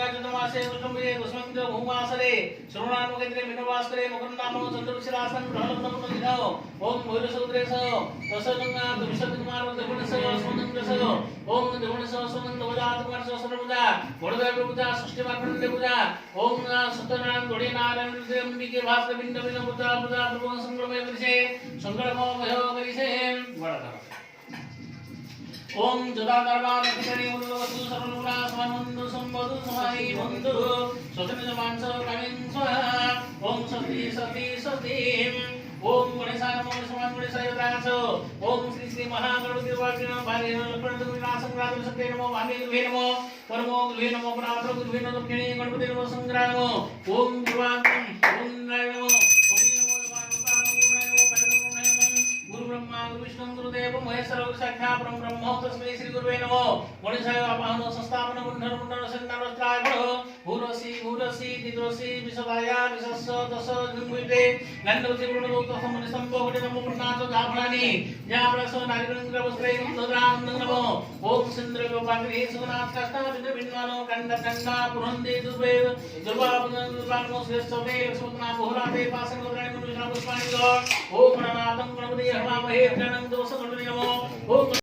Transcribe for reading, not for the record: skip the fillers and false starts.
गंगा चतुर्मासे कुटुंबे कुसुमंत भूमासरे श्रवणात्मक केंद्रे मिनवास्करे मुकुंदामो चंद्रविश्रासन प्रहलब्धमुनिधो ओम भूरसुद्रेश तसगंगा तुविशकुमार देवनस स्वनंदस ओम देवनस स्वनंद वदातकुमार स्वसरमुदा वडदेव प्रभुदा सृष्टिमाकंडे पूजा ओम सत्यनारायण दोड़ी नारायण देवनिके भास्कर बिंद बिंद पूजा पूजा प्रभु संगमय करिसे संगमो भयो करिसे वडदा ओम जदा दरबार कितने उल्लवतु सर्वलोका समानंदु संबोधु समाई बंधु स्वतंत्र मानस कामिन स्वाहा ओम सती सती सती ओम गणेशाय नमो समान गणेशाय प्राणसो ओम श्री श्री महागणपति वाक्यं भागे लक्ष्मण विनाशं राजं सत्ये नमो भागे गुरुवे नमो परमो गुरुवे नमो प्रातः गुरुवे नमो दक्षिणे गणपति नमो संग्रामो ओम गुरुवाक्यं ओम नारायण नमो गुरु ब्रह्मा गुरु विष्णु गुरुदेव महेश्वर साक्षात् परम ब्रह्म तस्मै श्री गुरुवे नमो गणेशाय आवाहन संस्थापन मुंडन मुंडन संतानस्त्राय भरो भूरसी दिद्रसी विसदाया विसस्स दश जुंगुइते गंधवती ब्रह्मलोक समन संभोगते नमो पुण्णाच जाफलानि जाफलस नारिरंग वस्त्रै नमो नमो ओम सिंद्र गोपाग्रे सुनाथ कष्टा विद्र बिन्वानो कंड कंडा पुरंदे दुर्वे दुर्वानो श्रेष्ठते सुतना बहुराते पासन गोत्राणि मुनिषा पुष्पाणि ओम नमातं गणपति हवामहे ज्ञानं दोष नमो ओम